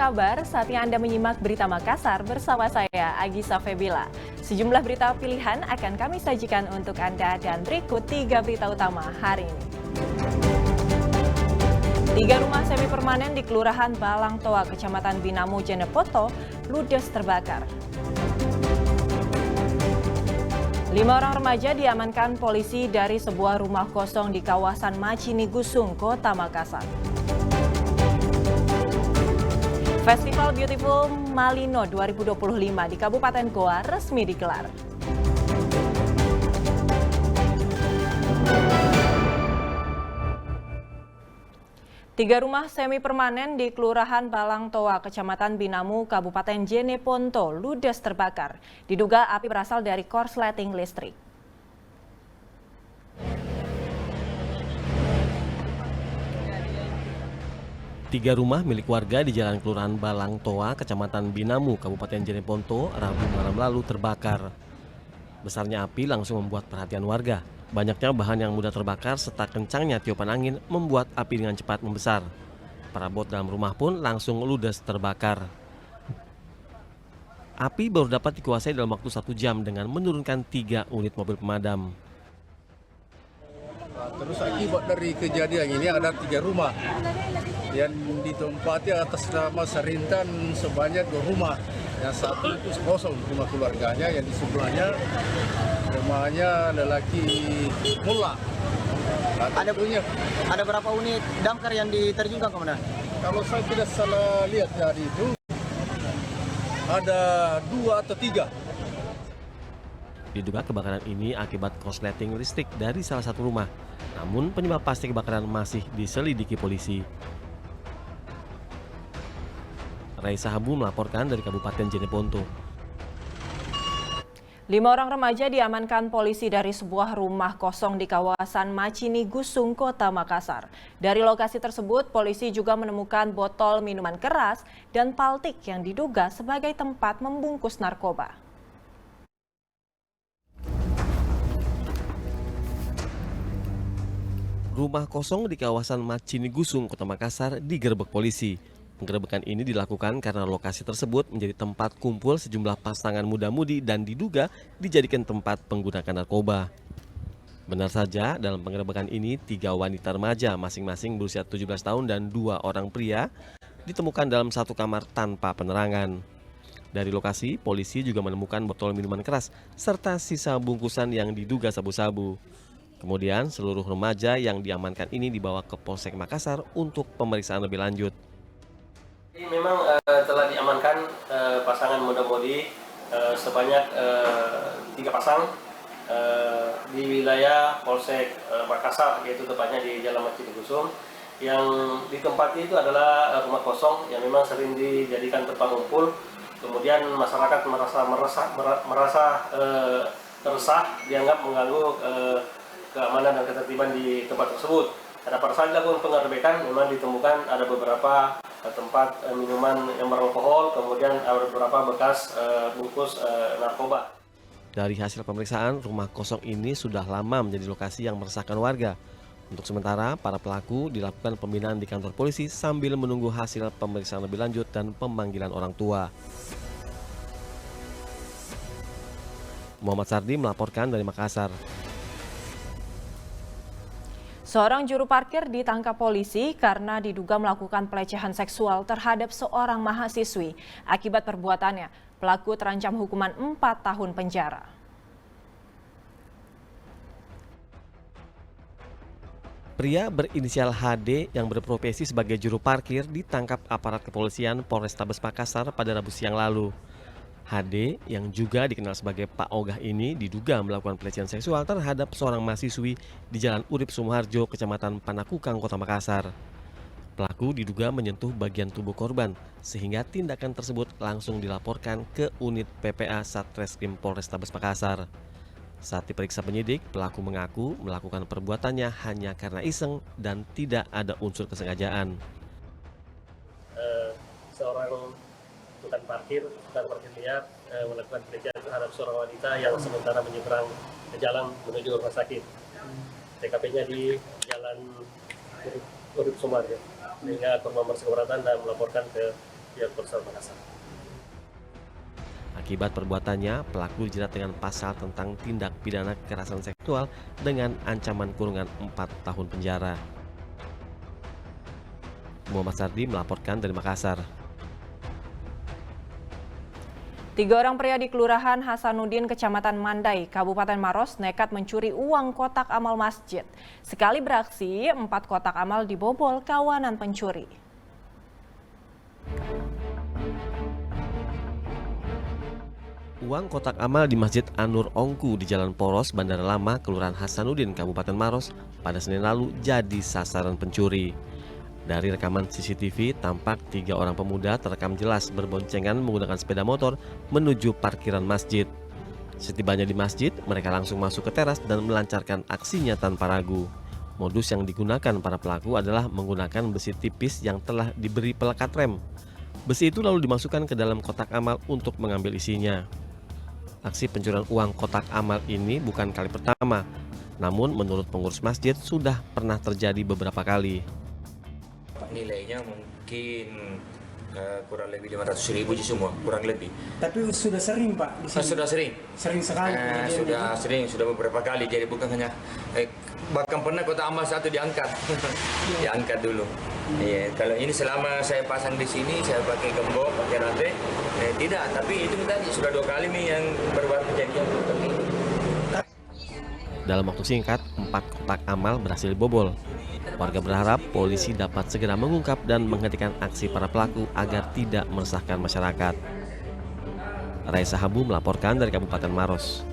kabar? Saatnya Anda menyimak Berita Makassar bersama saya, Agisa Febila. Sejumlah berita pilihan akan kami sajikan untuk Anda dan berikut 3 berita utama hari ini. 3 rumah semi permanen di Kelurahan Balangtoa, Kecamatan Binamu, Jeneponto, ludes terbakar. 5 orang remaja diamankan polisi dari sebuah rumah kosong di kawasan Macini Gusung, Kota Makassar. Festival Beautiful Malino 2025 di Kabupaten Goa resmi digelar. Tiga rumah semi permanen di Kelurahan Balangtoa, Kecamatan Binamu, Kabupaten Jeneponto ludes terbakar. Diduga api berasal dari korsleting listrik. Tiga rumah milik warga di Jalan Kelurahan Balangtoa, Kecamatan Binamu, Kabupaten Jeneponto, Rabu malam lalu terbakar. Besarnya api langsung membuat perhatian warga. Banyaknya bahan yang mudah terbakar serta kencangnya tiupan angin membuat api dengan cepat membesar. Perabot dalam rumah pun langsung ludes terbakar. Api baru dapat dikuasai dalam waktu 1 jam dengan menurunkan 3 unit mobil pemadam. Terus akibat dari kejadian ini ada 3 rumah yang ditempati atas nama Serintan sebanyak 2 rumah. Yang satu itu kosong rumah keluarganya, yang di sebelahnya rumahnya lelaki Mulla. Ada berapa unit damkar yang diterjunkan, Komandan? Kalau saya tidak salah lihat dari itu ada 2 atau 3. Diduga kebakaran ini akibat korsleting listrik dari salah satu rumah. Namun penyebab pasti kebakaran masih diselidiki polisi. Raisa Habu melaporkan dari Kabupaten Jeneponto. 5 orang remaja diamankan polisi dari sebuah rumah kosong di kawasan Macini Gusung, Kota Makassar. Dari lokasi tersebut, polisi juga menemukan botol minuman keras dan paltik yang diduga sebagai tempat membungkus narkoba. Rumah kosong di kawasan Macini Gusung, Kota Makassar digerebek polisi. Penggerebekan ini dilakukan karena lokasi tersebut menjadi tempat kumpul sejumlah pasangan muda-mudi dan diduga dijadikan tempat penggunaan narkoba. Benar saja, dalam penggerebekan ini 3 wanita remaja masing-masing berusia 17 tahun dan 2 orang pria ditemukan dalam satu kamar tanpa penerangan. Dari lokasi, polisi juga menemukan botol minuman keras serta sisa bungkusan yang diduga sabu-sabu. Kemudian seluruh remaja yang diamankan ini dibawa ke Polsek Makassar untuk pemeriksaan lebih lanjut. Memang telah diamankan pasangan muda-mudi sebanyak 3 pasang di wilayah Polsek Makassar, yaitu tepatnya di Jalan Macini Gusung. Yang ditempati itu adalah rumah kosong yang memang sering dijadikan tempat ngumpul. Kemudian masyarakat merasa resah, dianggap mengganggu keamanan dan ketertiban di tempat tersebut. Pada saat dilakukan penggerebekan memang ditemukan ada beberapa tempat minuman yang beralkohol, kemudian ada beberapa bekas bungkus narkoba. Dari hasil pemeriksaan, rumah kosong ini sudah lama menjadi lokasi yang meresahkan warga. Untuk sementara, para pelaku dilakukan pembinaan di kantor polisi sambil menunggu hasil pemeriksaan lebih lanjut dan pemanggilan orang tua. Muhammad Sardi melaporkan dari Makassar. Seorang juru parkir ditangkap polisi karena diduga melakukan pelecehan seksual terhadap seorang mahasiswi. Akibat perbuatannya, pelaku terancam hukuman 4 tahun penjara. Pria berinisial HD yang berprofesi sebagai juru parkir ditangkap aparat kepolisian Polrestabes Makassar pada Rabu siang lalu. HD yang juga dikenal sebagai Pak Ogah ini diduga melakukan pelecehan seksual terhadap seorang mahasiswi di Jalan Urip Sumoharjo, Kecamatan Panakukang, Kota Makassar. Pelaku diduga menyentuh bagian tubuh korban sehingga tindakan tersebut langsung dilaporkan ke unit PPA Satreskrim Polrestabes Makassar. Saat diperiksa penyidik, pelaku mengaku melakukan perbuatannya hanya karena iseng dan tidak ada unsur kesengajaan. Seorang tukang parkir liar melakukan pelecehan terhadap seorang wanita yang sementara menyeberang ke jalan menuju rumah sakit. TKP-nya di Jalan Urip Sumoharjo. Sehingga korban merasa keberatan dan melaporkan ke pihak Polres Makassar. Akibat perbuatannya, pelaku dijerat dengan pasal tentang tindak pidana kekerasan seksual dengan ancaman kurungan 4 tahun penjara. Muhammad Sardi melaporkan dari Makassar. 3 orang pria di Kelurahan Hasanuddin, Kecamatan Mandai, Kabupaten Maros nekat mencuri uang kotak amal masjid. Sekali beraksi, 4 kotak amal dibobol kawanan pencuri. Uang kotak amal di Masjid An-Nur Ongku di Jalan Poros, Bandara Lama, Kelurahan Hasanuddin, Kabupaten Maros, pada Senin lalu jadi sasaran pencuri. Dari rekaman CCTV, tampak 3 orang pemuda terekam jelas berboncengan menggunakan sepeda motor menuju parkiran masjid. Setibanya di masjid, mereka langsung masuk ke teras dan melancarkan aksinya tanpa ragu. Modus yang digunakan para pelaku adalah menggunakan besi tipis yang telah diberi pelekat rem. Besi itu lalu dimasukkan ke dalam kotak amal untuk mengambil isinya. Aksi pencurian uang kotak amal ini bukan kali pertama, namun menurut pengurus masjid sudah pernah terjadi beberapa kali. Nilainya mungkin kurang lebih 500.000 semua, kurang lebih. Tapi sudah sering Pak di sini? Sudah sering. Sering sekali. Sudah beberapa kali. Jadi bukan hanya bahkan pernah kotak amal satu diangkat, diangkat dulu. Iya, kalau ini selama saya pasang di sini, saya pakai gembok, pakai rantai, tidak. Tapi itu tadi sudah 2 kali nih yang baru kejadian seperti ini. Dalam waktu singkat, 4 kotak amal berhasil dibobol. Warga berharap polisi dapat segera mengungkap dan menghentikan aksi para pelaku agar tidak meresahkan masyarakat. Raisa Habu melaporkan dari Kabupaten Maros.